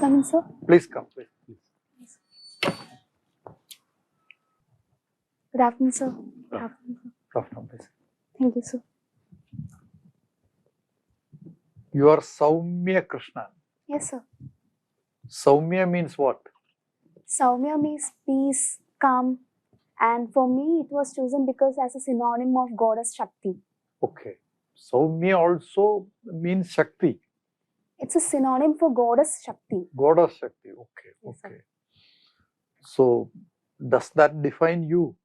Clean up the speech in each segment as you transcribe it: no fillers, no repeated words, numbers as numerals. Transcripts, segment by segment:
come in, sir? Please come, please. Good afternoon, sir. Good afternoon, sir. Good afternoon, please. Thank you, sir. You are Sowmya Krishnan. Yes, sir. Sowmya means what? Sowmya means peace, calm, and for me it was chosen because as a synonym of goddess Shakti. Okay. Sowmya also means Shakti. It's a synonym for goddess Shakti. Goddess Shakti. Okay. Yes, Okay. sir. So, does that define you?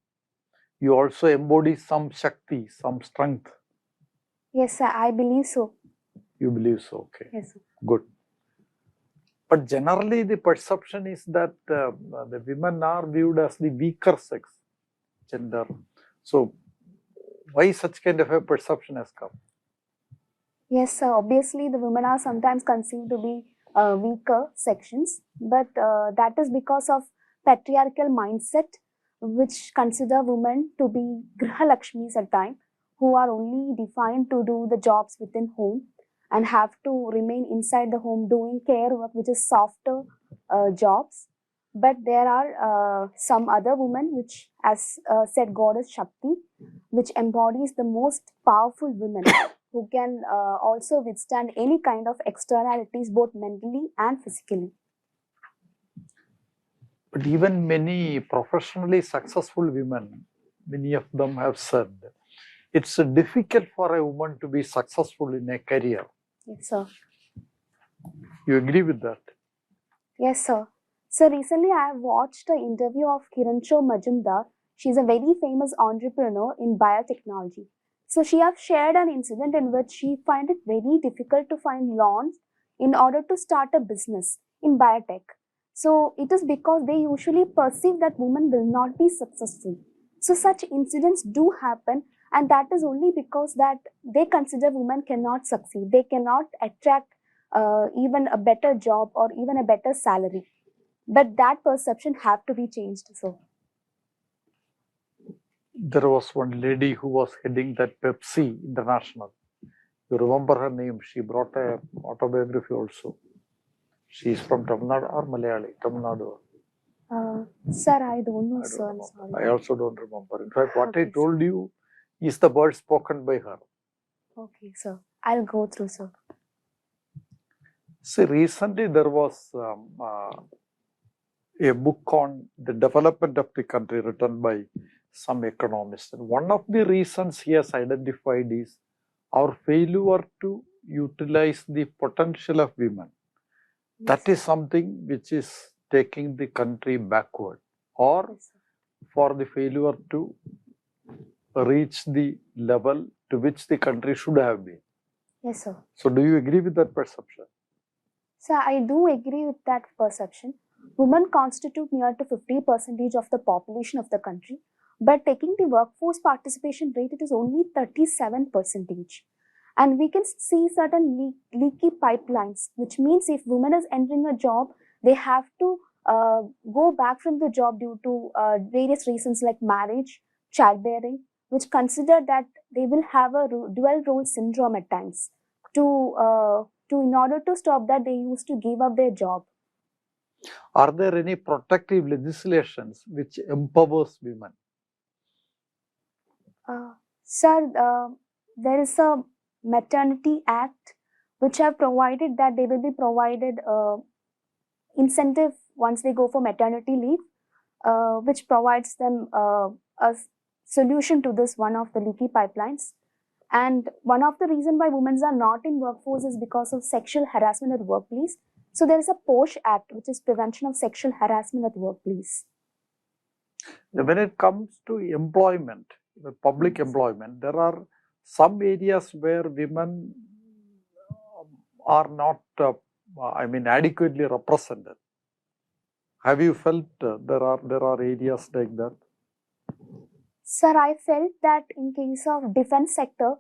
You also embody some Shakti, some strength. Yes, sir. I believe so. You believe so. Okay. Yes, sir. Good. But generally, the perception is that the women are viewed as the weaker sex, gender. So, why such kind of a perception has come? Yes, sir. Obviously, the women are sometimes conceived to be weaker sections, but that is because of patriarchal mindset, which consider women to be Griha Lakshmis at times, who are only defined to do the jobs within home and have to remain inside the home doing care work, which is softer jobs. But there are some other women, which, as said goddess Shakti, which embodies the most powerful women who can also withstand any kind of externalities, both mentally and physically. But even many professionally successful women, many of them have said, it's difficult for a woman to be successful in a career. Yes, sir. You agree with that? Yes, sir. So recently I have watched an interview of Kirancho Majumdar. She's a very famous entrepreneur in biotechnology. So she has shared an incident in which she find it very difficult to find loans in order to start a business in biotech. So it is because they usually perceive that women will not be successful. So such incidents do happen, and that is only because that they consider women cannot succeed. They cannot attract even a better job or even a better salary. But that perception have to be changed. So There was one lady who was heading that Pepsi International. You remember her name? She brought a autobiography also. She is from Tamil Nadu or Malayali? Tamil Nadu. sir, I don't know, I sir. don't Sorry. remember. I also don't remember. In fact, what Okay, I told you is the word spoken by her. Okay, sir. I'll go through, sir. See, recently there was a book on the development of the country written by some economist. And one of the reasons he has identified is our failure to utilize the potential of women. That is something which is taking the country backward, or Yes, sir. for the failure to reach the level to which the country should have been. Yes, sir. So, do you agree with that perception? Sir, I do agree with that perception. Women constitute near to 50% of the population of the country, but taking the workforce participation rate, it is only 37%. And we can see certain leaky pipelines, which means if women is entering a job, they have to go back from the job due to various reasons like marriage, childbearing, which consider that they will have a dual role syndrome at times. In order to stop that, they used to give up their job. Are there any protective legislations which empowers women? Sir, there is a maternity act which have provided that they will be provided incentive once they go for maternity leave, which provides them a solution to this one of the leaky pipelines. And one of the reasons why women are not in workforce is because of sexual harassment at workplace. So there is a POSH Act, which is Prevention of Sexual Harassment at Workplace. When it comes to employment, public employment, there are some areas where women are not, adequately represented. Have you felt there are areas like that? Sir, I felt that in case of defense sector,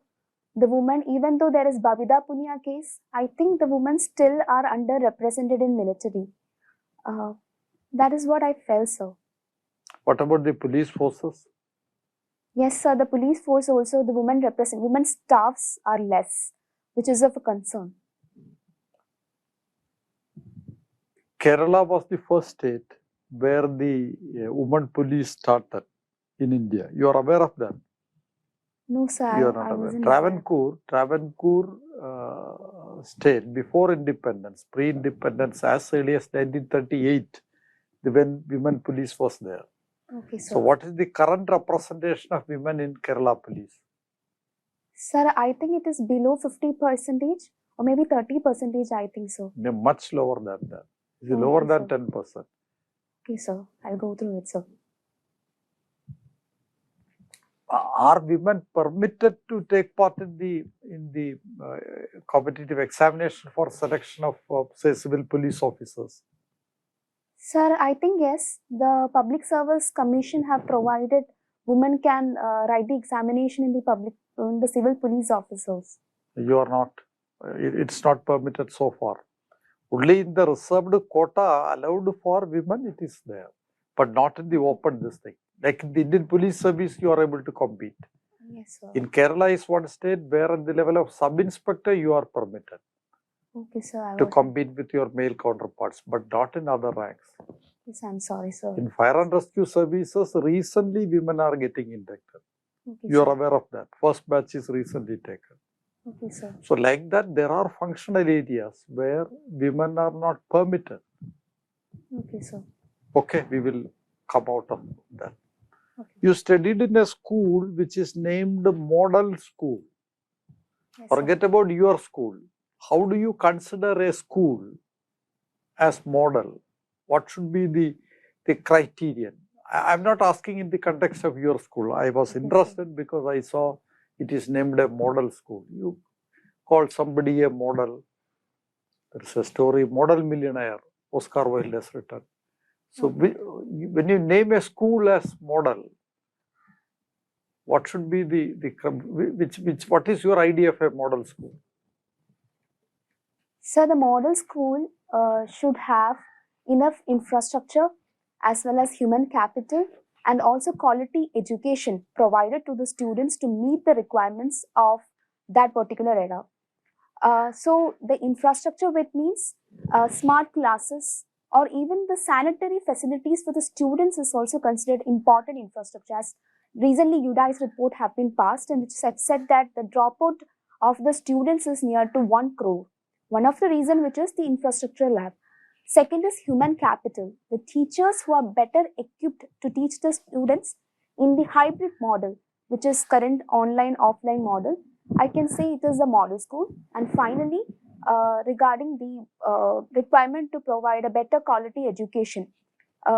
the women, even though there is Babida Punia case, I think the women still are underrepresented in military. That is what I felt, sir. What about the police forces? Yes, sir. The police force also, the women staffs are less, which is of a concern. Kerala was the first state where the women police started in India. You are aware of that? No, sir, You are not I aware. wasn't aware. Travancore state before independence, pre-independence, as early as 1938, when women police was there. Okay, sir. So, what is the current representation of women in Kerala police? Sir, I think it is below 50% or maybe 30%, I think so. No, much lower than that. It is Okay, lower than sir. 10%. Okay, sir. I'll go through it, sir. Are women permitted to take part in the competitive examination for selection of say civil police officers? Sir, I think yes. The Public Service Commission have provided women can write the examination in the civil police officers. You are not. It's not permitted so far. Only in the reserved quota allowed for women it is there, but not in the open this thing. Like in the Indian Police Service, you are able to compete. Yes, sir. In Kerala is one state where at the level of sub-inspector you are permitted Okay, sir. to compete with your male counterparts, but not in other ranks. Yes, I'm sorry, sir. In fire and rescue services, recently women are getting inducted. Okay, You are sir. aware of that. First batch is recently taken. Okay, sir. So like that, there are functional areas where women are not permitted. Okay, sir. Okay, we will come out of that. Okay. You studied in a school which is named model school. Yes, Forget about your school. How do you consider a school as model? What should be the criterion? I'm not asking in the context of your school. I was Okay, interested because I saw it is named a model school. You call somebody a model. There is a story, Model Millionaire, Oscar Wilde has written. So when you name a school as model, what should be what is your idea of a model school? So the model school should have enough infrastructure as well as human capital and also quality education provided to the students to meet the requirements of that particular era. So the infrastructure, which means smart classes or even the sanitary facilities for the students is also considered important infrastructure. As recently UDI's report have been passed and which said that the dropout of the students is near to 1 crore. One of the reason which is the infrastructure lab. Second is human capital. The teachers who are better equipped to teach the students in the hybrid model, which is current online-offline model. I can say it is a model school. And finally, regarding the requirement to provide a better quality education,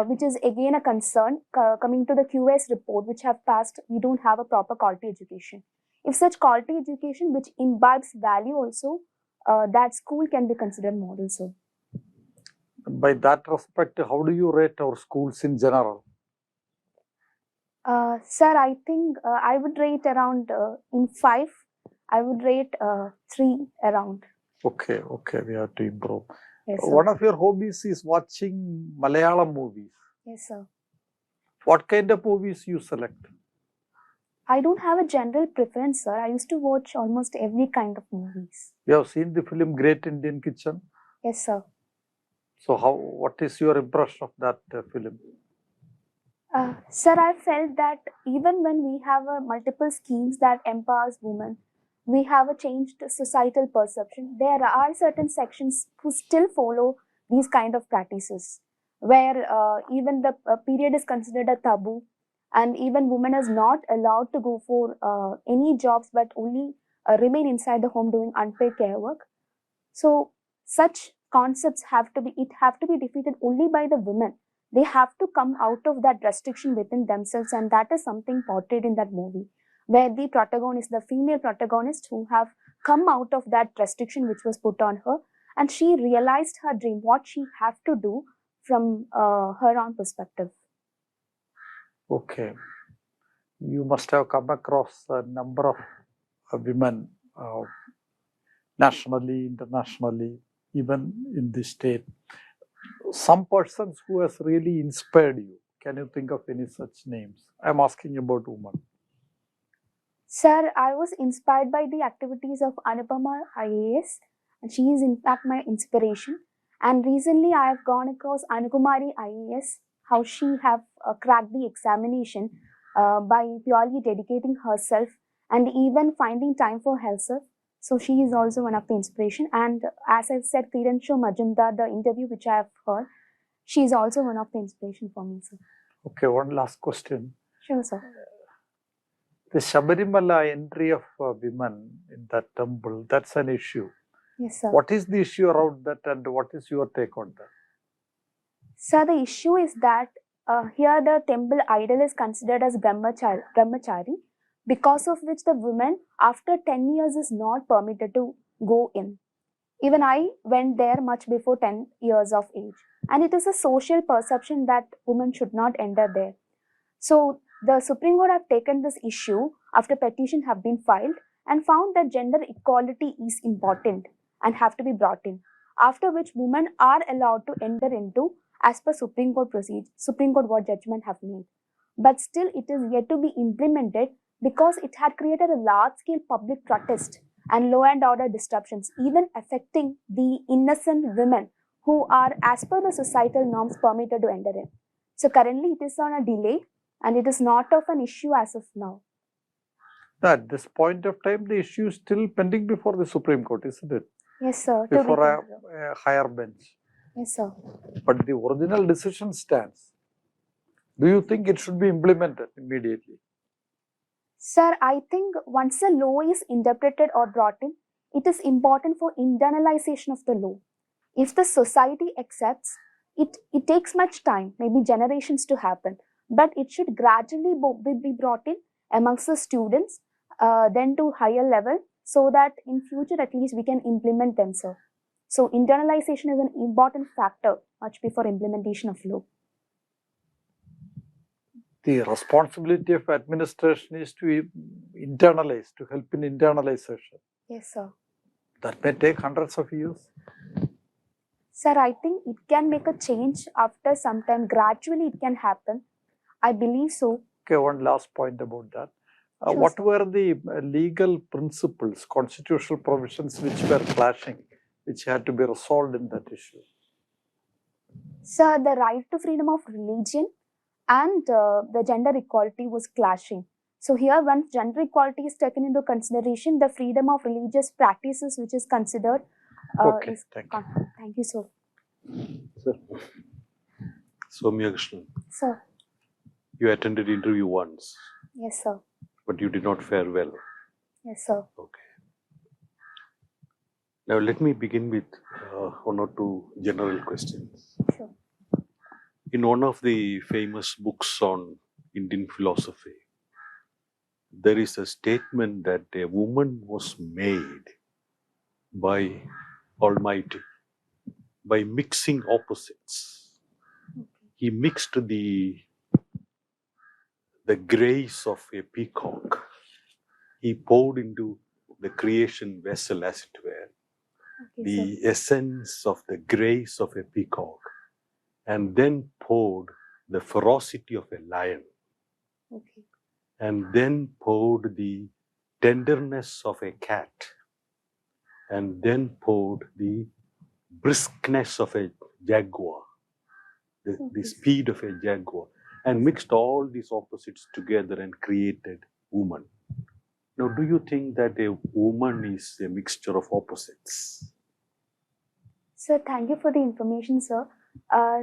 which is again a concern coming to the QS report, which have passed, we don't have a proper quality education. If such quality education which imbibes value also, that school can be considered model. So, by that respect, how do you rate our schools in general? Sir, I think I would rate around in 5. I would rate 3 around. Okay, we have to improve. Yes, sir. One of your hobbies is watching Malayalam movies. Yes, sir. What kind of movies you select? I don't have a general preference, sir. I used to watch almost every kind of movies. You have seen the film Great Indian Kitchen? Yes, sir. So what is your impression of that film? Sir, I felt that even when we have multiple schemes that empowers women, we have a changed societal perception. There are certain sections who still follow these kind of practices, where even the period is considered a taboo, and even women is not allowed to go for any jobs, but only remain inside the home doing unpaid care work. So such concepts have to be defeated only by the women. They have to come out of that restriction within themselves, and that is something portrayed in that movie, where the protagonist, the female protagonist, who have come out of that restriction which was put on her, and she realized her dream, what she have to do from her own perspective. Okay, you must have come across a number of women nationally, internationally, even in the state. Some persons who has really inspired you. Can you think of any such names? I'm asking about women. Sir, I was inspired by the activities of Amrita IAS, and she is in fact my inspiration. And recently I have gone across Anukumari IAS, how she have cracked the examination by purely dedicating herself and even finding time for herself. So she is also one of the inspiration. And as I've said, Kirancho Majumdar, the interview which I have heard, she is also one of the inspiration for me, sir. Okay, one last question. Sure, sir. The Sabarimala entry of women in that temple, that's an issue. Yes, sir. What is the issue around that and what is your take on that? Sir, the issue is that here the temple idol is considered as brahmachari, because of which the woman after 10 years is not permitted to go in. Even I went there much before 10 years of age. And it is a social perception that women should not enter there. So the Supreme Court have taken this issue after petition have been filed and found that gender equality is important and have to be brought in. After which women are allowed to enter into as per Supreme Court procedure, Supreme Court what judgment have made. But still it is yet to be implemented because it had created a large-scale public protest and law and order disruptions, even affecting the innocent women who are as per the societal norms permitted to enter in. So currently it is on a delay and it is not of an issue as of now. At this point of time, the issue is still pending before the Supreme Court, isn't it? Yes, sir. Before a higher bench. Yes, sir. But the original decision stands. Do you think it should be implemented immediately? Sir, I think once a law is interpreted or brought in, it is important for internalization of the law. If the society accepts, it takes much time, maybe generations to happen, but it should gradually be brought in amongst the students, then to higher level, so that in future at least we can implement them, sir. So internalization is an important factor much before implementation of law. The responsibility of administration is to internalize, to help in internalization. Yes, sir. That may take hundreds of years. Sir, I think it can make a change after some time. Gradually it can happen. I believe so. Okay, one last point about that. Sure, what sir. were the legal principles, constitutional provisions which were clashing, which had to be resolved in that issue? Sir, the right to freedom of religion and the gender equality was clashing. So here, once gender equality is taken into consideration, the freedom of religious practices which is considered Okay, is thank you. Thank you, sir. Sir, Sowmya Krishnan, Sir. you attended interview once, Yes, sir. but you did not fare well. Yes, sir. Okay. Now let me begin with one or two general questions. Sure. In one of the famous books on Indian philosophy, there is a statement that a woman was made by Almighty by mixing opposites. He mixed the grace of a peacock. He poured into the creation vessel, as it were, Okay, the sir. essence of the grace of a peacock, and then poured the ferocity of a lion, Okay. and then poured the tenderness of a cat, and then poured the briskness of a jaguar, the speed of a jaguar, and mixed all these opposites together and created woman. Now, do you think that a woman is a mixture of opposites? Sir, thank you for the information, sir.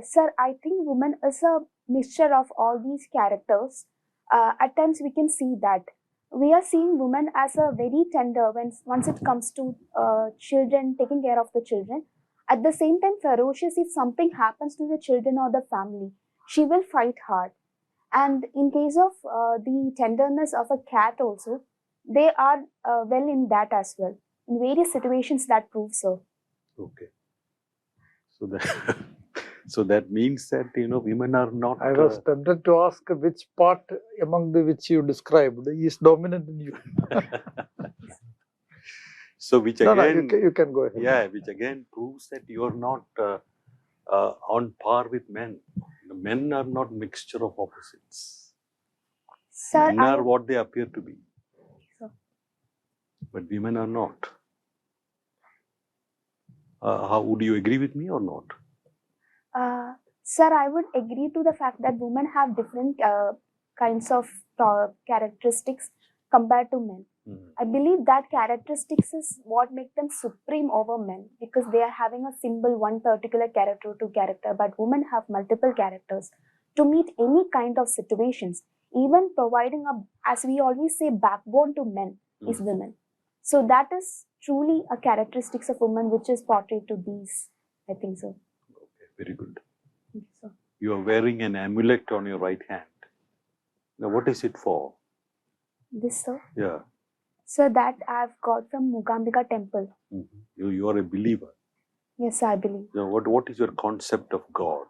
Sir, I think woman is a mixture of all these characters. At times we can see that. We are seeing women as a very tender once it comes to children, taking care of the children. At the same time, ferocious if something happens to the children or the family. She will fight hard. And in case of the tenderness of a cat also, they are well in that as well. In various situations that proves so. Okay. So that means that, women are not. I was tempted to ask which part among the which you described is dominant in you. So which again, you can go ahead. Yeah, which again proves that you are not on par with men. Men are not mixture of opposites. Sir, Men are what they appear to be. Sir. But women are not. How would you agree with me or not? Sir, I would agree to the fact that women have different kinds of characteristics compared to men. I believe that characteristics is what makes them supreme over men, because they are having a symbol, one particular character to character, but women have multiple characters to meet any kind of situations, even providing a, as we always say, backbone to men is women. So that is truly a characteristics of women which is portrayed to these, I think so. Okay, very good. So, You are wearing an amulet on your right hand. Now, what is it for? this, sir? Yeah. So that I've got from Mugambika temple. You are a believer. Yes, I believe. Now, what is your concept of God?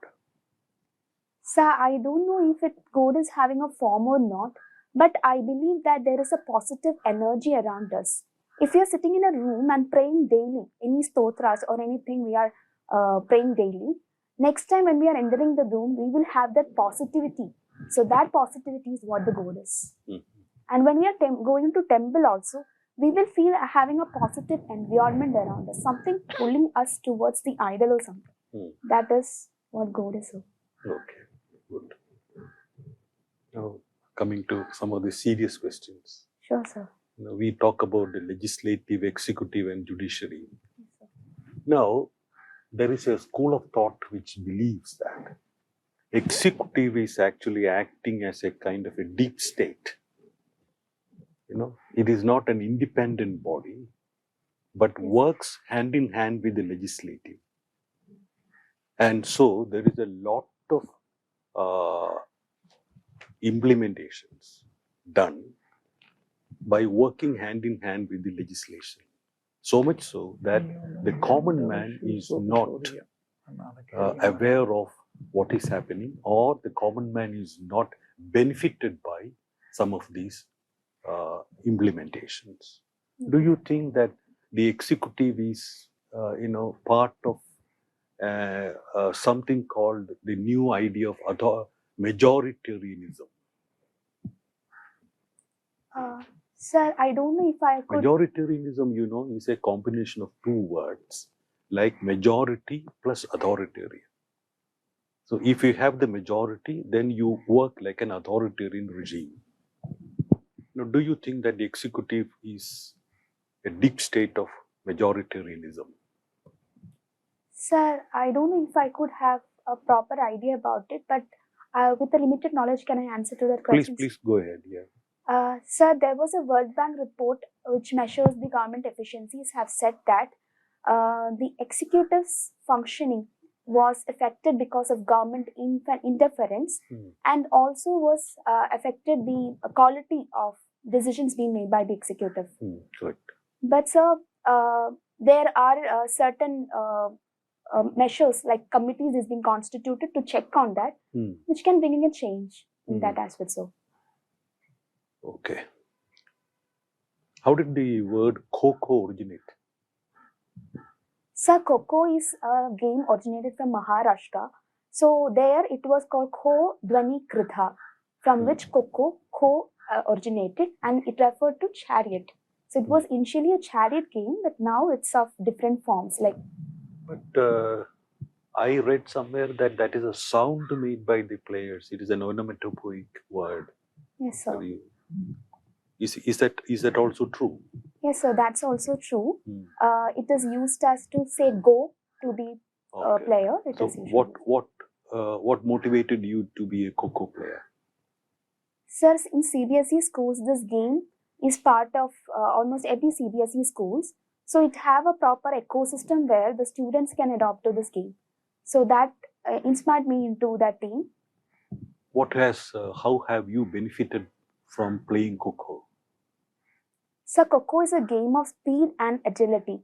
Sir, I don't know if God is having a form or not, but I believe that there is a positive energy around us. If you're sitting in a room and praying daily, any stotras or anything we are praying daily, next time when we are entering the room, we will have that positivity. So that positivity is what the God is. And when we are going to temple also, we will feel having a positive environment around us, something pulling us towards the idol or something. That is what God is. Okay, good. Now, coming to some of the serious questions. Sure, sir. Now, we talk about the legislative, executive, and judiciary. Yes, sir. Now, there is a school of thought which believes that executive is actually acting as a kind of a deep state. It is not an independent body, but works hand in hand with the legislative. And so there is a lot of implementations done by working hand in hand with the legislation. So much so that the common man is not aware of what is happening, or the common man is not benefited by some of these implementations. Do you think that the executive is, part of something called the new idea of majoritarianism? Sir, I don't know if I could... Majoritarianism, is a combination of two words, like majority plus authoritarian. So if you have the majority, then you work like an authoritarian regime. Now, do you think that the executive is a deep state of majoritarianism? Sir, I don't know if I could have a proper idea about it, but with the limited knowledge, can I answer to that question? Please go ahead. Yeah. Sir, there was a World Bank report which measures the government efficiencies have said that the executive's functioning was affected because of government interference, and also was affected the quality of decisions being made by the executive. Correct. But sir, there are certain measures like committees is being constituted to check on that, which can bring in a change in that aspect. So. Okay. How did the word 𝐒𝐭 originate? Sir, 𝐒𝐭 is a game originated from Maharashtra. So there it was called 𝐒𝐭 from which 𝐒𝐭 originated, and it referred to chariot. So it was initially a chariot game, but now it's of different forms. But I read somewhere that is a sound made by the players. It is an onomatopoeic word. Yes, sir. Is that also true? Yes, sir, that's also true. It is used as to say go to the player. So what motivated you to be a 𝐒𝐭 player? Sir, in CBSE schools, this game is part of almost every CBSE schools. So it have a proper ecosystem where the students can adopt to this game. So that inspired me into that team. How have you benefited from playing 𝐒𝐭? So 𝐒𝐭 is a game of speed and agility.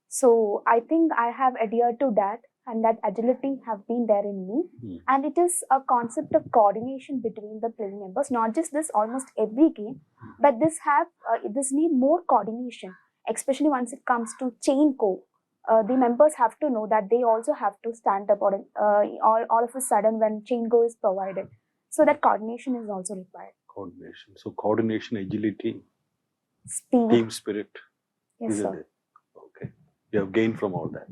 So I think I have adhered to that, and that agility have been there in me. And it is a concept of coordination between the playing members. Not just this, almost every game, but this need more coordination, especially once it comes to chain 𝐒𝐭. The members have to know that they also have to stand up all of a sudden when chain 𝐒𝐭 is provided. So that coordination is also required. Coordination. So coordination, agility, speed, team spirit. Yes, sir. Okay. You have gained from all that.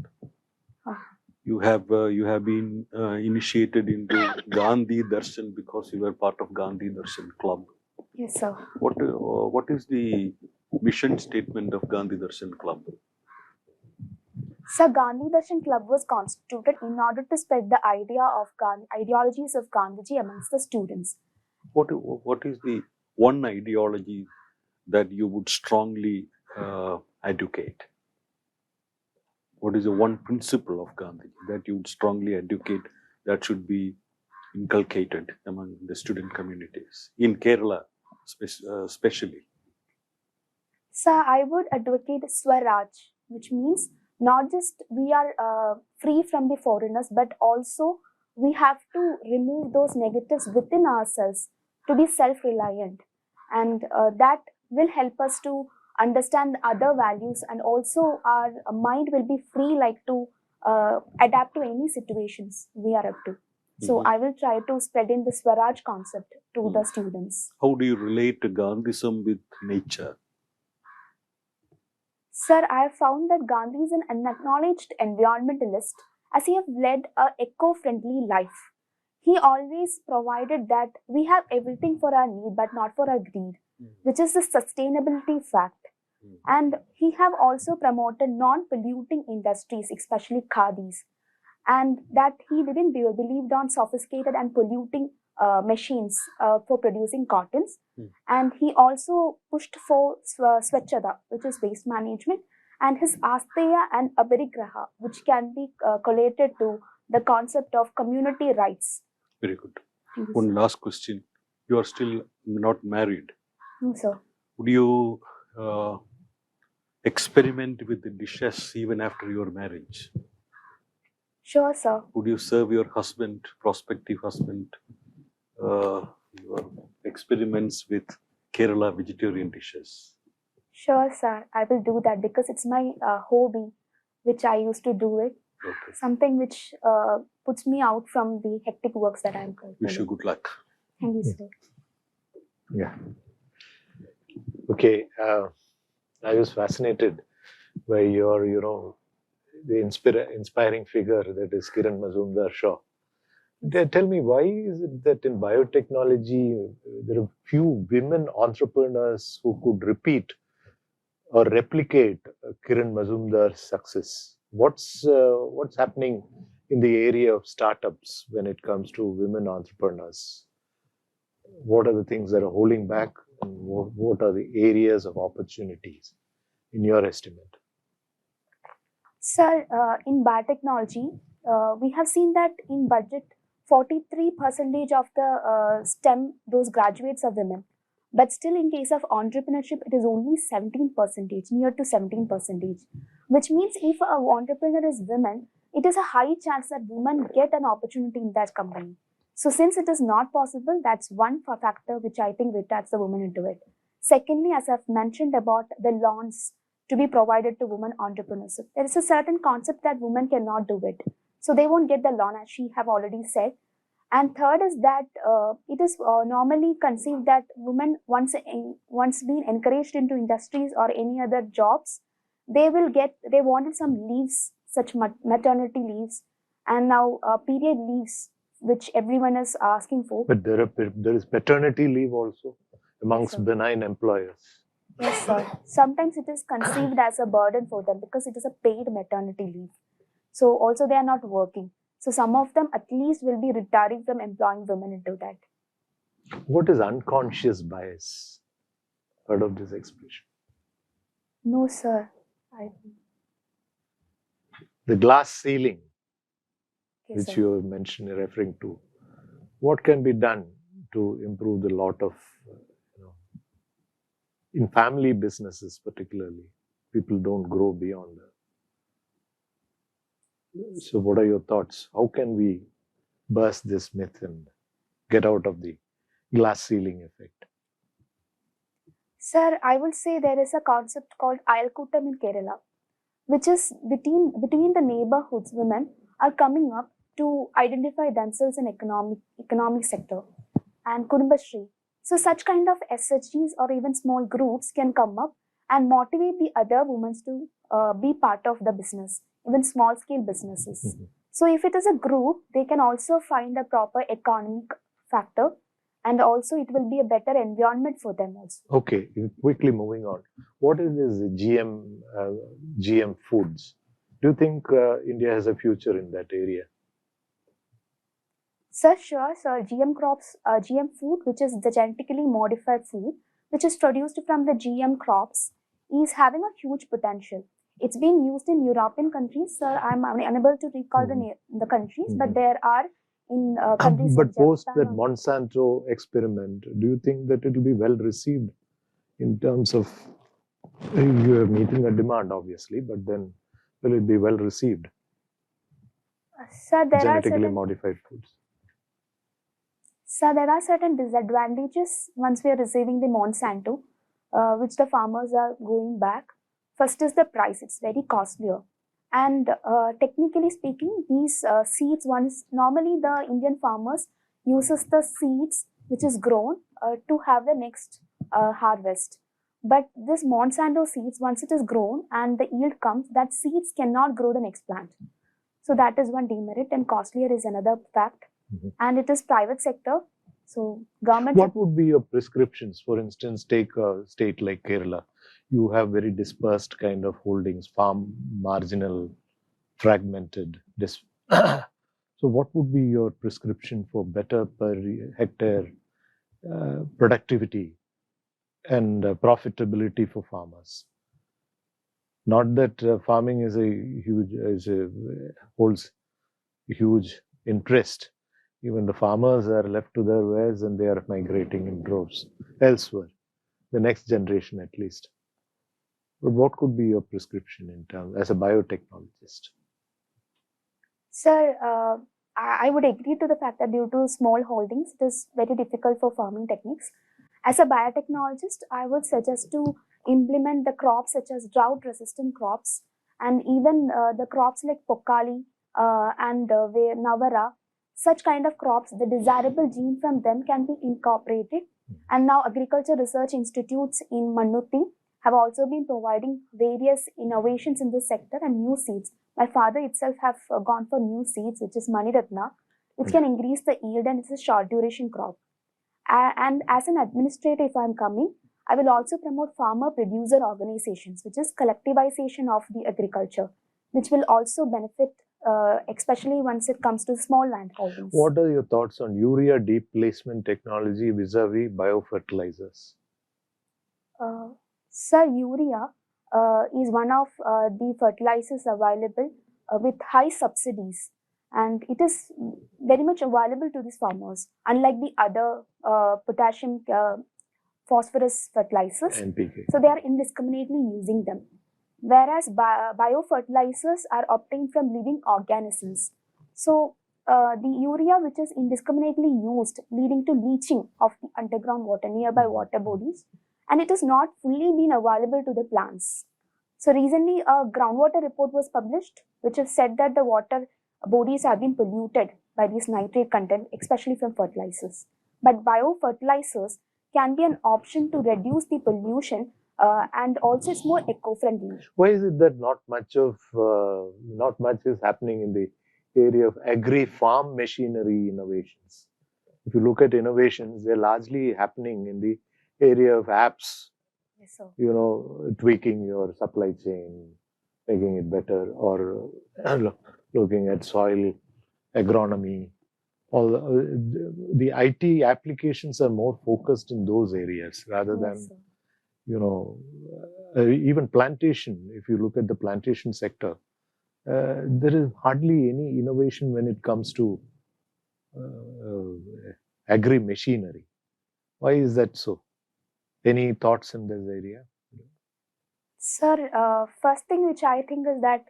You have been initiated into Gandhi Darshan because you were part of Gandhi Darshan Club. Yes, sir. What is the mission statement of Gandhi Darshan Club? So Gandhi Darshan Club was constituted in order to spread the ideologies of Gandhiji amongst the students. What is the one ideology that you would strongly advocate? What is the one principle of Gandhi that you would strongly advocate that should be inculcated among the student communities in Kerala, especially? So I would advocate Swaraj, which means not just we are free from the foreigners, but also we have to remove those negatives within ourselves to be self-reliant, and that will help us to understand other values, and also our mind will be free, like to adapt to any situations we are up to. So I will try to spread in the Swaraj concept to the students. How do you relate Gandhism with nature? Sir, I have found that Gandhi is an unacknowledged environmentalist, as he have led an eco-friendly life. He always provided that we have everything for our need but not for our greed, which is the sustainability fact. And he have also promoted non-polluting industries, especially khadis, and that he didn't believe on sophisticated and polluting machines for producing cottons. And he also pushed for Swachhata, which is waste management, and his Asteya and Abhirigraha, which can be collated to the concept of community rights. Very good. One last question. You are still not married. No, sir. Would you experiment with the dishes even after your marriage? Sure, sir. Would you serve your husband, prospective husband, your experiments with Kerala vegetarian dishes? Sure, sir. I will do that because it's my hobby, which I used to do it. Okay. Something which puts me out from the hectic works that I'm doing. Wish you good luck. Thank you, sir. Yeah. Okay. I was fascinated by your, the inspiring figure that is Kiran Mazumdar-Shaw. Tell me, why is it that in biotechnology there are few women entrepreneurs who could repeat or replicate Kiran Mazumdar's success? What's happening in the area of startups when it comes to women entrepreneurs? What are the things that are holding back, and what are the areas of opportunities in your estimate? Sir, in biotechnology, we have seen that in budget, 43% of the STEM, those graduates are women. But still, in case of entrepreneurship, it is only 17%, near to 17%. Which means if an entrepreneur is women, it is a high chance that women get an opportunity in that company. So since it is not possible, that's one factor which I think retards the women into it. Secondly, as I've mentioned about the loans to be provided to women entrepreneurs, there is a certain concept that women cannot do it. So they won't get the loan, as she have already said. And third is that it is normally conceived that women, once being encouraged into industries or any other jobs, they wanted some leaves, such maternity leaves, and now period leaves, which everyone is asking for. But there is paternity leave also amongst benign employers. Yes, sir. Sometimes it is conceived as a burden for them because it is a paid maternity leave. So also they are not working. So some of them at least will be retiring from employing women into that. What is unconscious bias? Heard of this expression? No, sir. The glass ceiling, Yes, which sir. you mentioned, referring to. What can be done to improve the lot of, in family businesses particularly, people don't grow beyond that. So what are your thoughts? How can we burst this myth and get out of the glass ceiling effect? Sir, I would say there is a concept called Ayalkootam in Kerala, which is between the neighborhoods, women are coming up to identify themselves in economic sector, and Kudumbashri. So such kind of SHGs or even small groups can come up and motivate the other women to be part of the business, even small scale businesses. So if it is a group, they can also find a proper economic factor, and also it will be a better environment for them also. Okay, quickly moving on. What is this GM foods? Do you think India has a future in that area? Sir, sure. So GM crops, GM food, which is the genetically modified food, which is produced from the GM crops, is having a huge potential. It's been used in European countries. Sir, I'm unable to recall the countries, but there are in countries But like post Japan that Monsanto experiment, do you think that it will be well received in terms of you are meeting a demand, obviously, but then will it be well received? Sir, there are Genetically certain modified foods. So there are certain disadvantages once we are receiving the Monsanto, which the farmers are going back. First is the price; it's very costlier, and technically speaking, these seeds normally the Indian farmers uses the seeds which is grown to have the next harvest. But this Monsanto seeds, once it is grown and the yield comes, that seeds cannot grow the next plant. So that is one demerit, and costlier is another fact. And it is private sector, so government. What would be your prescriptions? For instance, take a state like Kerala. You have very dispersed kind of holdings, farm, marginal, fragmented. So what would be your prescription for better per hectare productivity and profitability for farmers? Not that farming is holds huge interest. Even the farmers are left to their wares and they are migrating in droves elsewhere, the next generation at least. But what could be your prescription in terms as a biotechnologist? Sir, I would agree to the fact that due to small holdings, it is very difficult for farming techniques. As a biotechnologist, I would suggest to implement the crops such as drought-resistant crops, and even the crops like Pokali and Navara. Such kind of crops, the desirable gene from them can be incorporated. And now agriculture research institutes in Manuti have also been providing various innovations in this sector and new seeds. My father itself have gone for new seeds, which is Maniratna, which can increase the yield, and it's a short duration crop. And as an administrator, if I'm coming, I will also promote farmer producer organizations, which is collectivization of the agriculture, which will also benefit especially once it comes to small land holdings. What are your thoughts on urea deep placement technology vis-a-vis biofertilizers? Sir, urea is one of the fertilizers available with high subsidies, and it is very much available to these farmers, unlike the other potassium, phosphorus fertilizers. NPK. So they are indiscriminately using them. Whereas biofertilizers are obtained from living organisms. So the urea which is indiscriminately used, leading to leaching of the underground water, nearby water bodies, and it has not fully been available to the plants. So recently a groundwater report was published which has said that the water bodies have been polluted by this nitrate content, especially from fertilizers. But biofertilizers can be an option to reduce the pollution, and also it's more eco-friendly. Why is it that not much is happening in the area of agri-farm machinery innovations? If you look at innovations, they're largely happening in the area of apps. Yes, sir. You know, tweaking your supply chain, making it better, or looking at soil agronomy. All the IT applications are more focused in those areas rather than, Yes, sir. you know, even plantation. If you look at the plantation sector, there is hardly any innovation when it comes to agri machinery. Why is that so? Any thoughts in this area? Sir, first thing which I think is that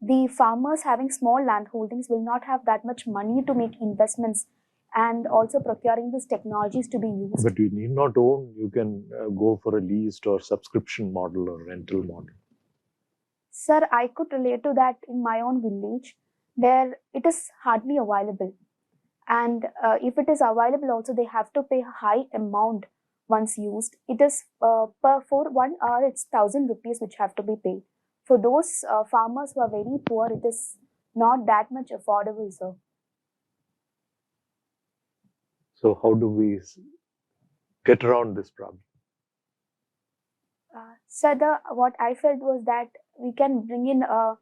the farmers having small land holdings will not have that much money to make investments and also procuring these technologies to be used. But you need not own, you can go for a leased or subscription model or rental model. Sir, I could relate to that in my own village. There, it is hardly available. And if it is available also, they have to pay a high amount once used. It is for 1 hour, it's 1,000 rupees which have to be paid. For those farmers who are very poor, it is not that much affordable, sir. So how do we get around this problem? So what I felt was that we can bring in a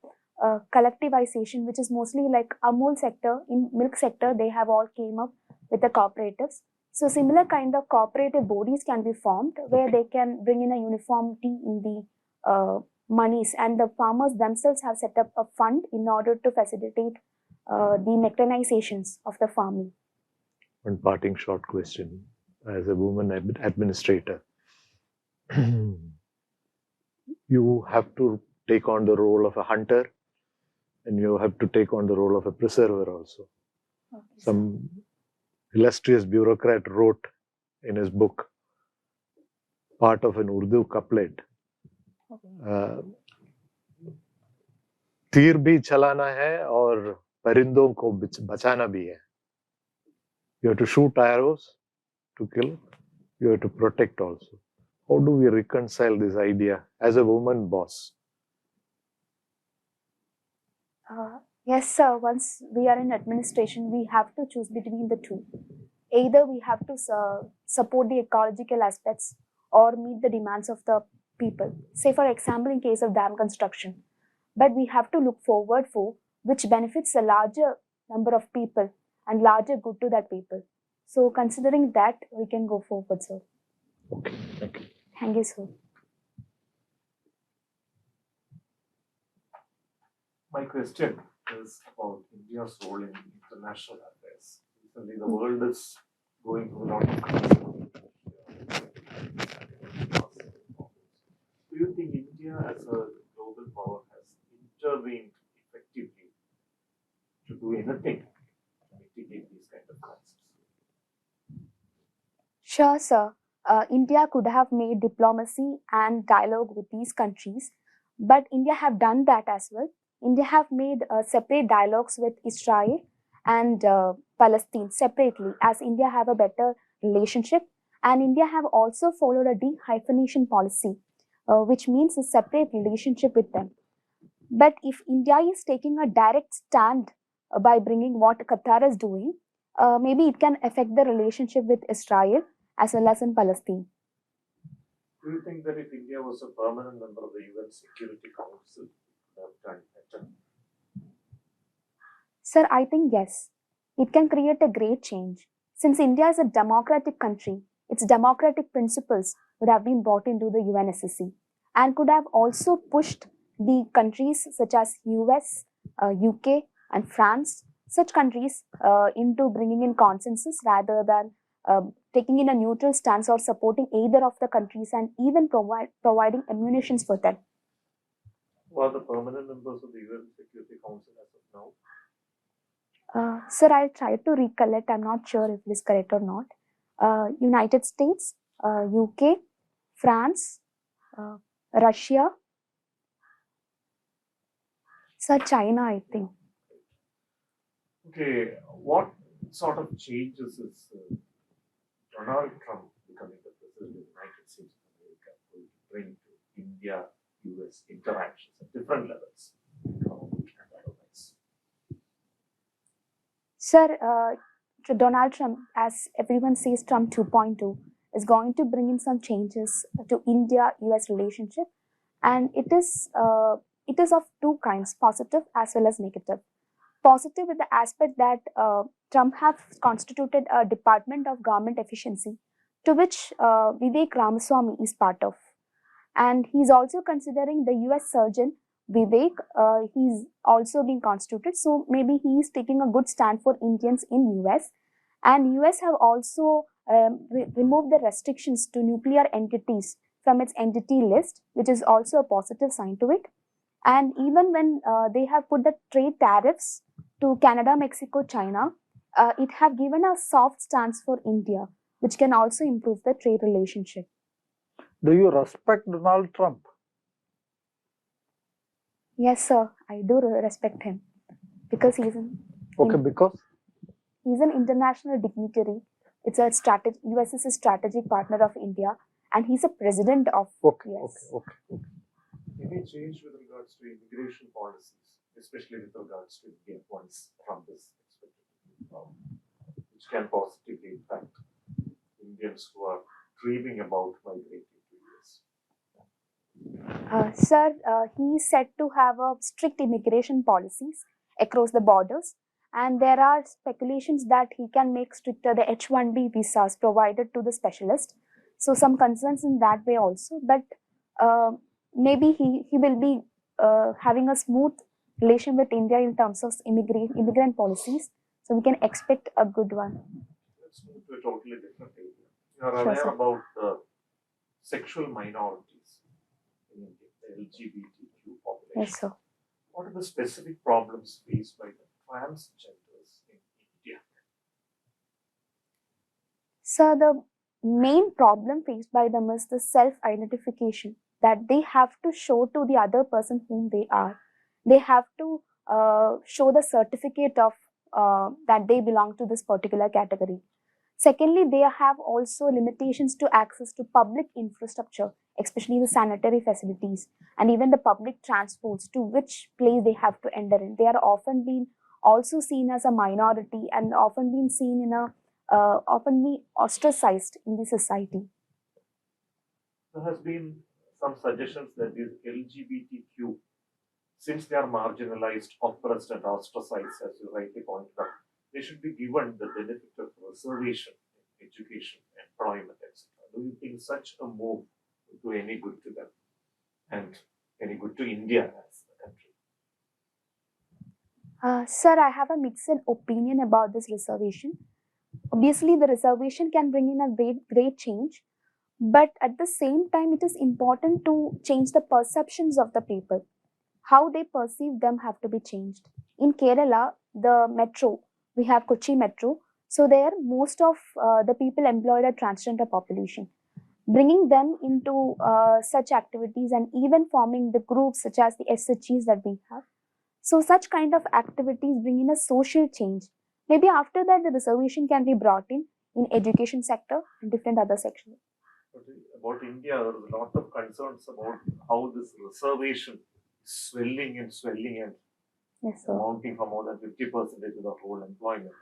collectivization, which is mostly like Amul sector, in milk sector, they have all came up with the cooperatives. So similar kind of cooperative bodies can be formed where they can bring in a uniformity in the monies, and the farmers themselves have set up a fund in order to facilitate the mechanizations of the farming. One parting short question. As a woman administrator, you have to take on the role of a hunter and you have to take on the role of a preserver also. Okay. Some illustrious bureaucrat wrote in his book, part of an Urdu couplet, तीर भी चलाना है और परिंदों को बचाना भी है. You have to shoot arrows to kill, you have to protect also. How do we reconcile this idea as a woman boss? Yes, sir. Once we are in administration, we have to choose between the two. Either we have to support the ecological aspects or meet the demands of the people. Say, for example, in case of dam construction. But we have to look forward for which benefits a larger number of people and larger good to that people. So, considering that, we can go forward, sir. Okay, thank you. Thank you, sir. My question is about India's role in international affairs. Recently, the world is going through a lot of crises. Do you think India as a global power has intervened effectively to do anything to mitigate these kind of crises? Sure, sir. India could have made diplomacy and dialogue with these countries, but India have done that as well. India have made separate dialogues with Israel and Palestine separately, as India have a better relationship, and India have also followed a de-hyphenation policy, which means a separate relationship with them. But if India is taking a direct stand by bringing what Qatar is doing, maybe it can affect the relationship with Israel as well as in Palestine. Do you think that if India was a permanent member of the UN Security Council, it would have done better? Sir, I think yes. It can create a great change. Since India is a democratic country, its democratic principles would have been brought into the UNSC and could have also pushed the countries such as US, UK and France, such countries into bringing in consensus rather than taking in a neutral stance or supporting either of the countries and even providing ammunitions for them. Who are the permanent members of the UN Security Council as of now? Sir, I'll try to recollect. I'm not sure if it is correct or not. United States, UK, France, Russia, sir, China, I think. Okay, what sort of changes is Donald Trump becoming the president of the United States of America will bring to India-US interactions at different levels, economic and otherwise? Sir, Donald Trump, as everyone says, Trump 2.2, is going to bring in some changes to India-US relationship, and it is of two kinds, positive as well as negative. Positive with the aspect that Trump have constituted a Department of Government Efficiency, to which Vivek Ramaswamy is part of, and he's also considering the US surgeon Vivek. He's also being constituted, so maybe he is taking a good stand for Indians in US, and US have also removed the restrictions to nuclear entities from its entity list, which is also a positive sign to it. And even when they have put the trade tariffs to Canada, Mexico, China, it have given a soft stance for India, which can also improve the trade relationship. Do you respect Donald Trump? Yes, sir, I do respect him because he's an international dignitary. It's a US is a strategic partner of India, and he's a president of US. Any change with regards to immigration policies especially with regards to India once Trump is expected to be in power, which can positively impact Indians who are dreaming about migrating to US? Sir, he is said to have a strict immigration policies across the borders, and there are speculations that he can make stricter the H-1B visas provided to the specialist. So some concerns in that way also, but maybe he will be having a smooth relation with India in terms of immigrant policies. So we can expect a good one. Let's move to a totally different area. You are Sure, aware sir. about the sexual minorities in India, the LGBTQ population. Yes, sir. What are the specific problems faced by the transgenders in India? So the main problem faced by them is the self-identification, that they have to show to the other person whom they are. They have to show the certificate of that they belong to this particular category. Secondly, they have also limitations to access to public infrastructure, especially the sanitary facilities and even the public transports to which place they have to enter in. They are often being also seen as a minority and often being seen in a often be ostracized in the society. There has been some suggestions that these LGBTQ, since they are marginalized, oppressed and ostracized, as you rightly pointed out, they should be given the benefit of reservation in education, employment, etc. Do you think such a move would do any good to them and any good to India as a country? Sir, I have a mixed opinion about this reservation. Obviously, the reservation can bring in a great change, but at the same time, it is important to change the perceptions of the people. How they perceive them have to be changed. In Kerala, the metro, we have Kochi metro. So there, most of the people employed are transgender population. Bringing them into such activities and even forming the groups such as the SHGs that we have. So such kind of activities bring in a social change. Maybe after that, the reservation can be brought in education sector and different other sections. About India, there is a lot of concerns about how this reservation is swelling and Yes, sir. amounting for more than 50% of the whole employment.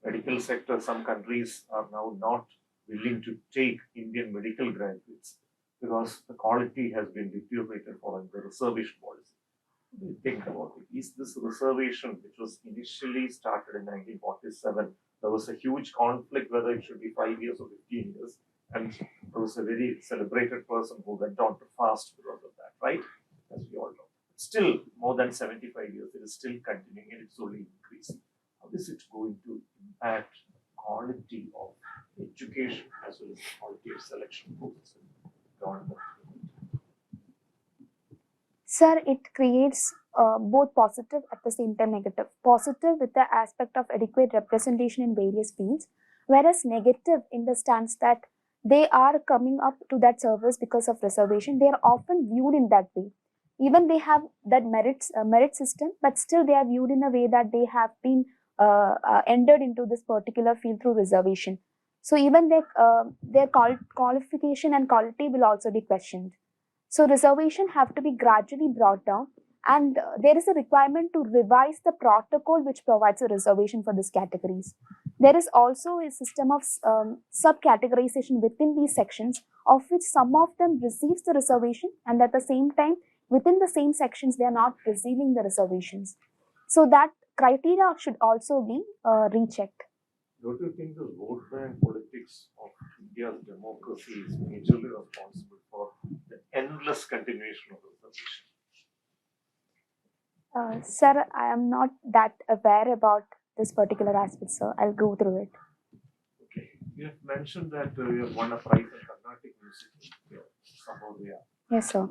Medical sector, some countries are now not willing to take Indian medical graduates because the quality has been deteriorated following the reservation policy. What do you think about it? Is this reservation, which was initially started in 1947, there was a huge conflict whether it should be 5 years or 15 years, and there was a very celebrated person who went on to fast because of that, right? As we all know. Still, more than 75 years, it is still continuing and it's only increasing. How is it going to impact quality of education as well as the quality of selection process in government? Sir, it creates both positive at the same time negative. Positive with the aspect of adequate representation in various fields, whereas negative in the stance that they are coming up to that service because of reservation. They are often viewed in that way. Even they have that merit system, but still they are viewed in a way that they have been entered into this particular field through reservation. So even their qualification and quality will also be questioned. So reservation have to be gradually brought down, and there is a requirement to revise the protocol which provides a reservation for these categories. There is also a system of sub-categorization within these sections, of which some of them receives the reservation, and at the same time, within the same sections, they are not receiving the reservations. So that criteria should also be rechecked. Don't you think the vote bank politics of India's democracy is majorly responsible for the endless continuation of reservation? Sir, I am not that aware about this particular aspect, sir. I'll go through it. Okay. You have mentioned that you have won a prize in Carnatic music in Sabarimala. Yes, sir.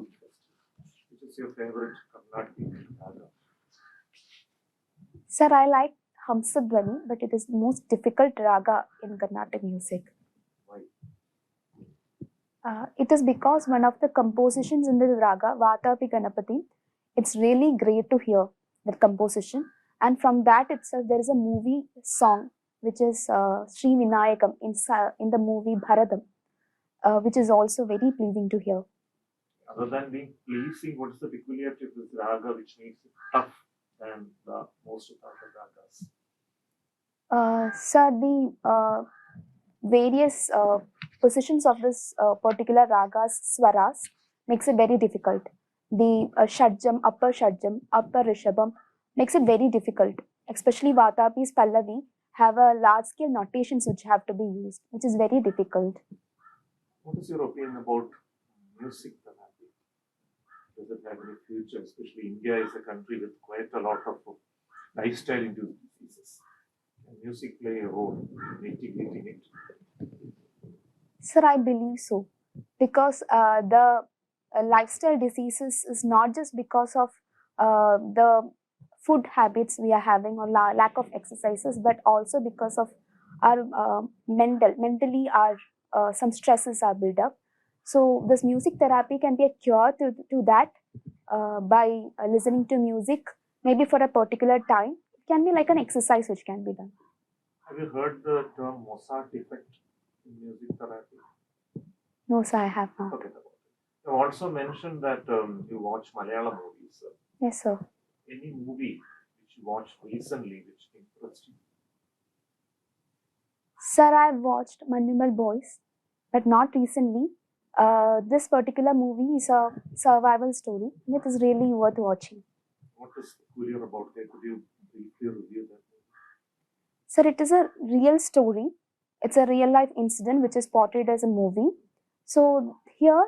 Which is your favorite Carnatic raga? Sir, I like Hamsadhvani, but it is the most difficult raga in Carnatic music. Why? It is because one of the compositions in the raga, Vatapi Ganapati, it's really great to hear that composition. And from that itself, there is a movie song, which is Sri Vinayakam in the movie Bharatam, which is also very pleasing to hear. Other than being pleasing, what is the peculiarity of this raga which makes it tough than most of the other ragas? Sir, the various positions of this particular ragas, swaras, makes it very difficult. The Shadjam, upper Rishabham makes it very difficult. Especially Vatapi's Pallavi have a large scale notations which have to be used, which is very difficult. What is your opinion about music therapy? Does it have any future? Especially India is a country with quite a lot of lifestyle-induced diseases. Can music play a role in mitigating it? Sir, I believe so. Because the lifestyle diseases is not just because of the food habits we are having or lack of exercises, but also because of our mentally our some stresses are built up. So this music therapy can be a cure to that by listening to music, maybe for a particular time. It can be like an exercise which can be done. Have you heard the term Mozart effect in music therapy? No, sir, I have not. Forget about it. You also mentioned that you watch Malayalam movies. Yes, sir. Any movie which you watched recently which impressed you? Sir, I've watched Manumal Boys, but not recently. This particular movie is a survival story, and it is really worth watching. What is peculiar about it? Could you briefly review that movie? Sir, it is a real story. It's a real life incident which is portrayed as a movie. So here,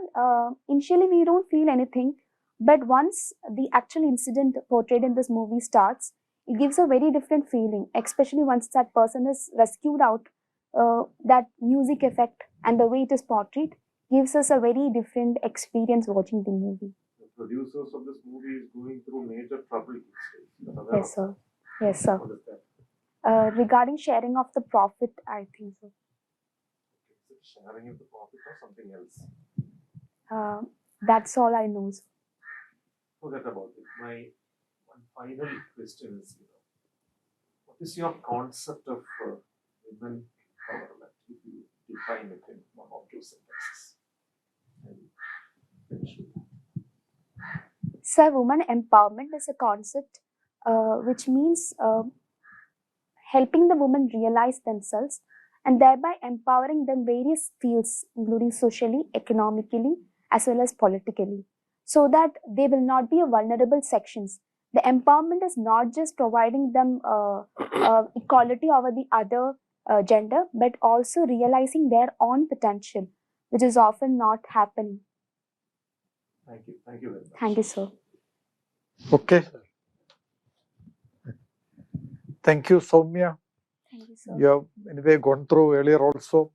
initially we don't feel anything, but once the actual incident portrayed in this movie starts, it gives a very different feeling, especially once that person is rescued out. That music effect and the way it is portrayed gives us a very different experience watching the movie. The producers of this movie is going through major trouble these days. You're aware Yes, of sir. that? Yes, sir. What is that? Regarding sharing of the profit, I think so. Is it sharing of the profit or something else? That's all I know. Forget about it. My one final question is, what is your concept of women empowerment? If you define it in one or two sentences. And finish with that. So, women empowerment is a concept which means helping the women realize themselves and thereby empowering them various fields, including socially, economically, as well as politically, so that they will not be a vulnerable sections. The empowerment is not just providing them equality over the other gender, but also realizing their own potential, which is often not happening. Thank you. Thank you very much. Thank you, sir. Okay. Thank you, Sowmya. Thank you, sir. You have anyway gone through earlier also.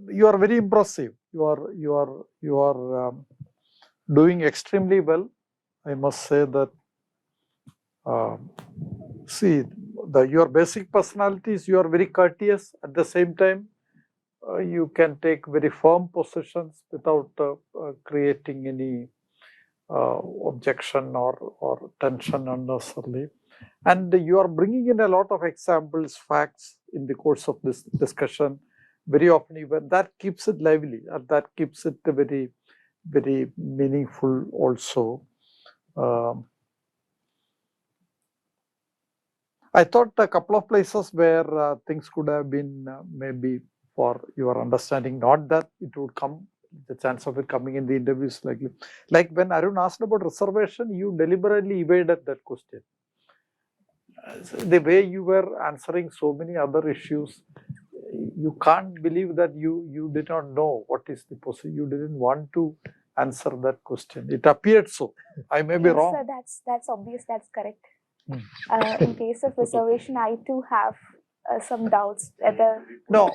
You are very impressive. You are doing extremely well. I must say that. See, your basic personalities. You are very courteous. At the same time, you can take very firm positions without creating any objection or tension unnecessarily. And you are bringing in a lot of examples, facts in the course of this discussion. Very often, even that keeps it lively and that keeps it very, very meaningful also. I thought a couple of places where things could have been maybe for your understanding, not that it would come, the chance of it coming in the interviews likely. Like when Arun asked about reservation, you deliberately evaded that question. The way you were answering so many other issues, you can't believe that you did not know what is the position. You didn't want to answer that question. It appeared so. I may be wrong. Sir, that's obvious. That's correct. In case of reservation, I too have some doubts whether. No,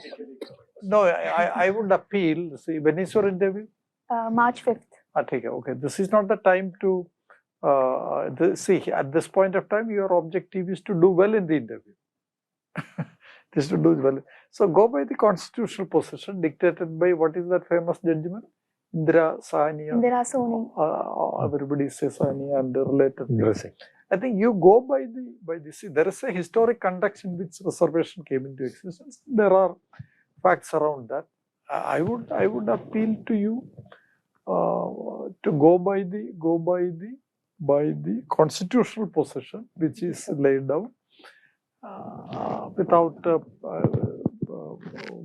I would appeal. See, when is your interview? March 5th. Okay, this is not the time to. See, at this point of time, your objective is to do well in the interview. Is to do well. So go by the constitutional position dictated by what is that famous judgment? Indira Sahni. Indira Soni. Everybody says Sahni and the related things. I think you go by the. See, there is a historic context in which reservation came into existence. There are facts around that. I would appeal to you to go by the by the constitutional position which is laid down without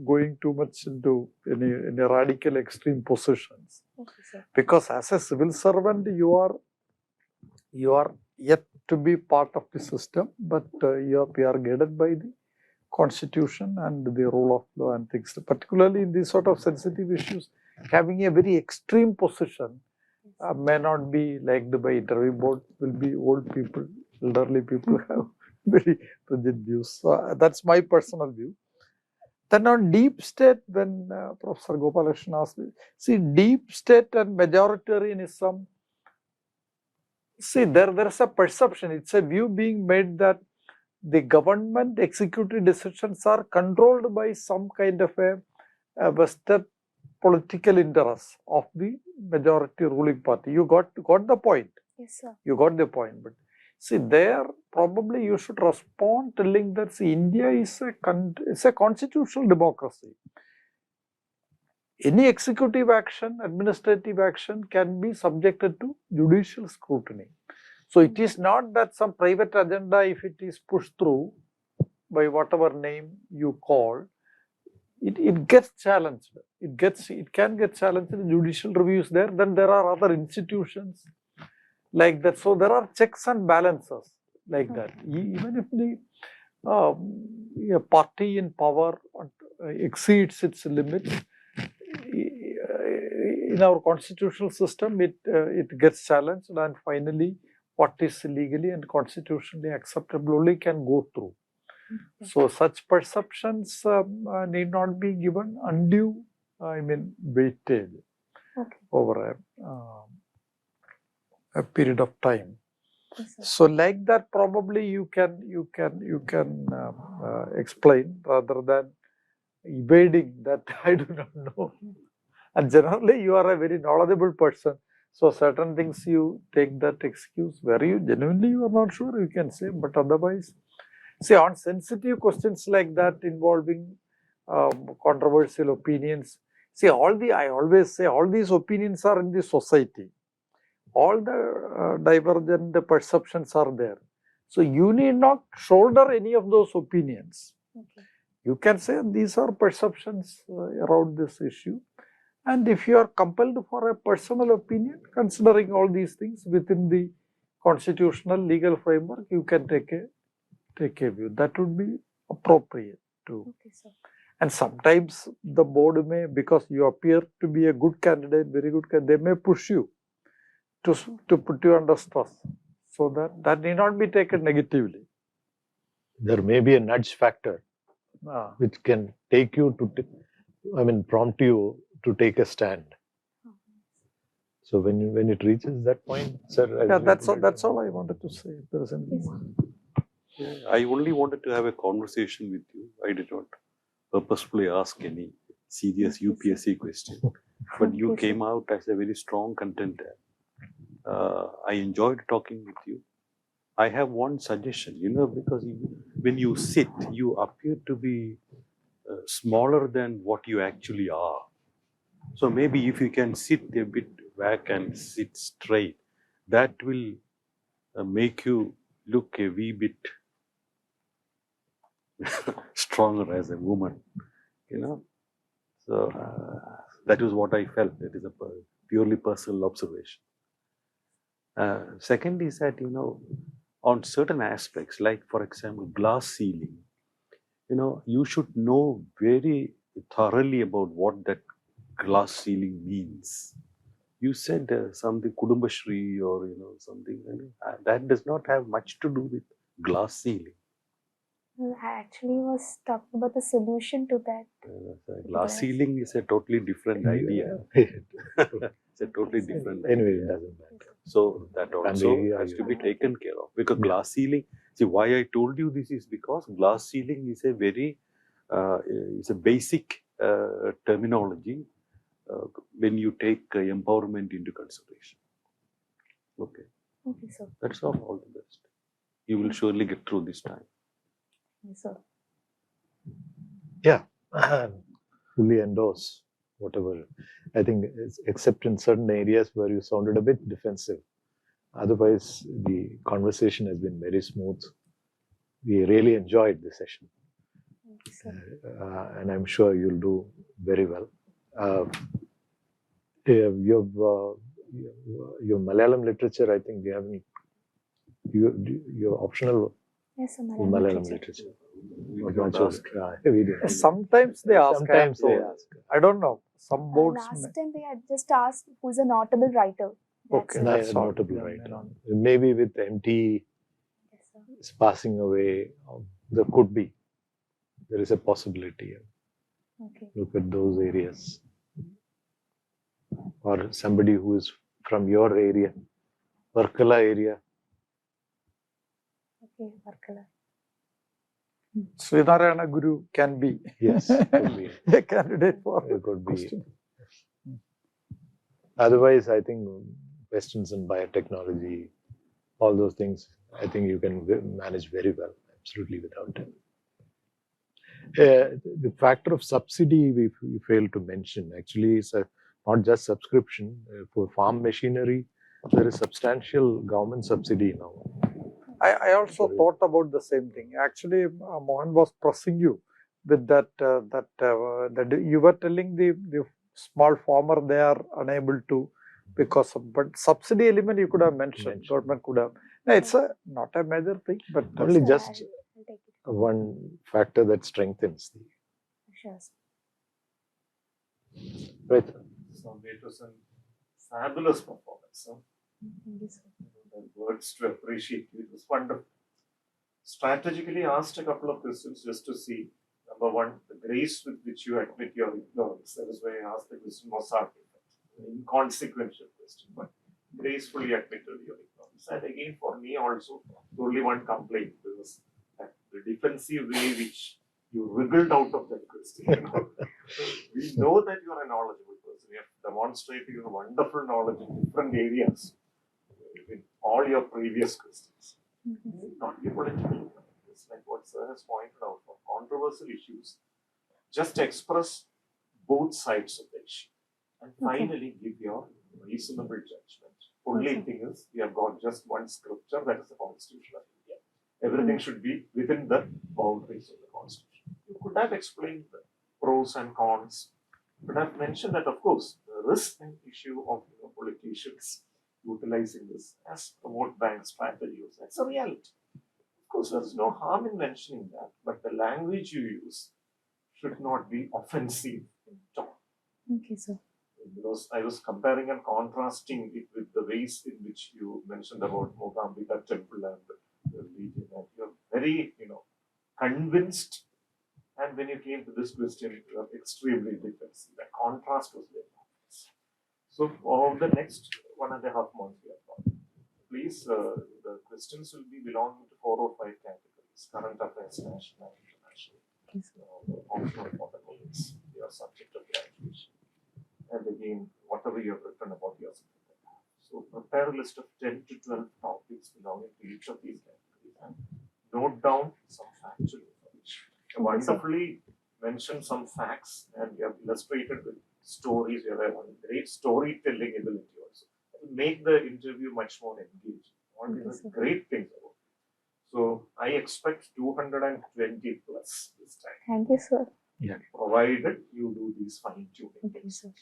going too much into any radical extreme positions. Okay, sir. Because as a civil servant, you are yet to be part of the system, but you are guided by the constitution and the rule of law and things. Particularly in these sort of sensitive issues, having a very extreme position may not be liked by interview board. Will be old people, elderly people have very rigid views. So that's my personal view. Then on deep state, when Professor Gopalakrishnan asked me, see, deep state and majoritarianism, see, there is a perception, it's a view being made that the government executive decisions are controlled by some kind of a vested political interest of the majority ruling party. You got the point. Yes, sir. You got the point. But see, there probably you should respond telling that, see, India is a constitutional democracy. Any executive action, administrative action can be subjected to judicial scrutiny. So it is not that some private agenda, if it is pushed through by whatever name you call, it gets challenged. It can get challenged. The judicial review is there. Then there are other institutions like that. So there are checks and balances like that. Even if the party in power exceeds its limits, in our constitutional system, it gets challenged, and finally, what is legally and constitutionally acceptable only can go through. So such perceptions need not be given undue, weightage over a period of time. Yes, sir. So like that, probably you can explain rather than evading that I do not know. And generally, you are a very knowledgeable person. So certain things you take that excuse where you genuinely you are not sure, you can say, but otherwise, see, on sensitive questions like that involving controversial opinions, see, I always say all these opinions are in the society. All the divergent perceptions are there. So you need not shoulder any of those opinions. Okay. You can say these are perceptions around this issue. And if you are compelled for a personal opinion, considering all these things within the constitutional legal framework, you can take a view. That would be appropriate too. Okay, sir. And sometimes the board may, because you appear to be a good candidate, very good candidate, they may push you to put you under stress. So that need not be taken negatively. There may be a nudge factor which can take you to, prompt you to take a stand. So when it reaches that point, sir. Yeah, that's all I wanted to say. If there is anything. Yeah, I only wanted to have a conversation with you. I did not purposefully ask any serious UPSC question, but you came out as a very strong contender. I enjoyed talking with you. I have one suggestion, because when you sit, you appear to be smaller than what you actually are. So maybe if you can sit a bit back and sit straight, that will make you look a wee bit stronger as a woman, So that is what I felt. It is a purely personal observation. Second is that, on certain aspects, like for example, glass ceiling, you should know very thoroughly about what that glass ceiling means. You said something Kudumbashri or something, that does not have much to do with glass ceiling. Well, I actually was talking about the solution to that. Glass ceiling is a totally different idea. It's a totally different Anyway, idea. it doesn't matter. So that also has to be taken care of, because glass ceiling, see, why I told you this is because glass ceiling is a very, it's a basic terminology when you take empowerment into consideration. Okay. Okay, sir. That's all the best. You will surely get through this time. Yes, sir. Yeah, fully endorse whatever. I think, except in certain areas where you sounded a bit defensive, Otherwise, the conversation has been very smooth. We really enjoyed the session. Thank you, sir. And I'm sure you'll do very well. Your Malayalam literature, I think you haven't. You're optional Yes, sir. Malayalam literature. Not much of we don't. Sometimes they ask. Sometimes they ask. I don't know. Some boards. Last time they had just asked who's a notable writer. Okay, That's it. that's all. Notable Yeah, writer. yeah. Maybe with MT Yes, sir. is passing away, there could be. There is a possibility. Okay. Look at those areas. Or somebody who is from your area, Varkala area. Okay, Varkala. Srinarayana Guru can be Yes, could be. a candidate for It could be. question. Otherwise, I think questions in biotechnology, all those things, I think you can manage very well, absolutely without it. The factor of subsidy we failed to mention. Actually, it's not just subscription. For farm machinery, there is substantial government subsidy now. I also thought about the same thing. Actually, Mohan was pressing you with that, that you were telling the small farmer they are unable to because of, but subsidy element you could have mentioned. Government could have. No, it's not a major thing, but Only Sir, just I'll take it. one factor that strengthens the. Sure, sir. Right. So it was a fabulous performance. Huh? Thank you, sir. The words to appreciate you. It was wonderful. Strategically asked a couple of questions just to see. Number one, the grace with which you admit your ignorance. That is why I asked the question was an inconsequential question, but gracefully admitted your ignorance. And again, for me also, only one complaint was that the defensive way which you wriggled out of that question. We know that you are a knowledgeable person. You have demonstrated your wonderful knowledge in different areas in all your previous questions. Not be political. It's like what Sir has pointed out for controversial issues. Just express both sides of the issue and finally give your reasonable judgment. Only thing is, we have got just one scripture, that is the Constitution of India. Everything should be within the boundaries of the Constitution. You could have explained the pros and cons, but I've mentioned that, of course, there is an issue of politicians utilizing this as a vote bank strategy. That's a reality. Of course, there's no harm in mentioning that, but the language you use should not be offensive in tone. Okay, sir. Because I was comparing and contrasting it with the ways in which you mentioned about Mogambica temple and the religion, and you're very, convinced. And when you came to this question, you are extremely defensive. The contrast was very obvious. So for the next 1.5 months, we have got. Please, the questions will be belonging to 4 or 5 categories: current affairs, national and international. Optional for the colleagues, your subject of graduation. And again, whatever you have written about yourself. So prepare a list of 10 to 12 topics belonging to each of these categories and note down some factual information. You wonderfully mentioned some facts and you have illustrated with stories. You have a great storytelling ability also. It will make the interview much more engaging. All these are great things about it. So I expect 220 plus this time. Thank you, sir. Yeah. Provided you do these fine tuning. Okay, sir.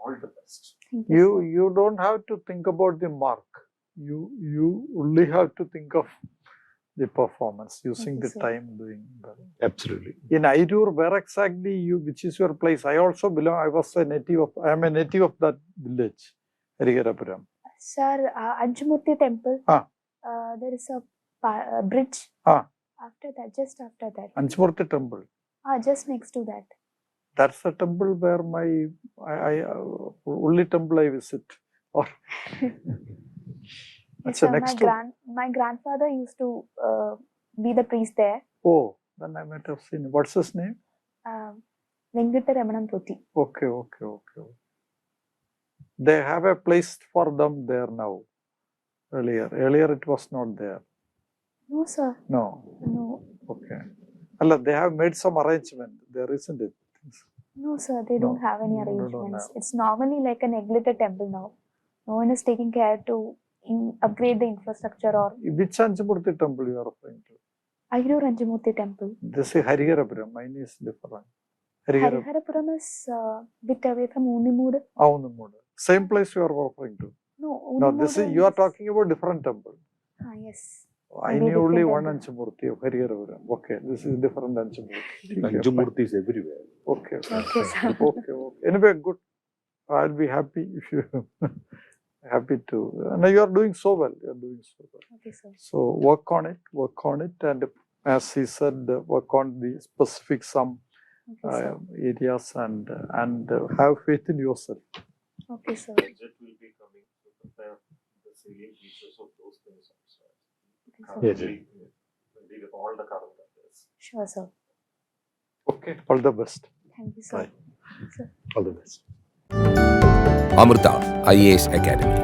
All the best. Thank you, You don't have to think about the mark. You only have to think of the performance, using you, the sir. time doing well. Absolutely. In Airur, where exactly which is your place? I also belong. I am a native of that village, Hariharapuram. Sir, Anjumurti temple. There is a bridge. After that, just after that. Anjumurti temple. Just next to that. That's the temple where only temple I visit. Or Yes, sir, my grandfather used to be the priest there. Oh, then I might have seen. What's his name? Venkataramanam Poti. Okay. They have a place for them there now. Earlier it was not there. No, sir. No. Okay. They have made some arrangement. There isn't it? No, sir. They don't have any arrangements. Don't have. It's normally like a neglected temple now. No one is taking care to upgrade the infrastructure or Which Anjamurti temple you are referring to? Ayur Anjamurti temple. This is Hariharapuram. Mine is different. Hariharapuram. Hariharapuram is a bit away from Unimudu. Avunamoodu. Same place you are referring to. No, No, this is you are talking about different temple. Yes. I Maybe knew only different one temple. Anjamurti of Hariharapuram. Okay, this is different Anjamurti. Anjamurti is everywhere. Okay, Okay, sir. okay. Anyway, good. I'll be happy if you happy to. Now you are doing so well. You are doing so well. Okay, sir. So work on it, and as he said, work on the specific some Okay, sir. areas and have faith in yourself. Okay, sir. Budget will be coming to prepare the salient features of those things also. Okay, sir. Yes, Maybe with all the current affairs. Sure, sir. Okay, all the best. Thank you, sir. Bye. Sir. all the best. Amrita IAS Academy.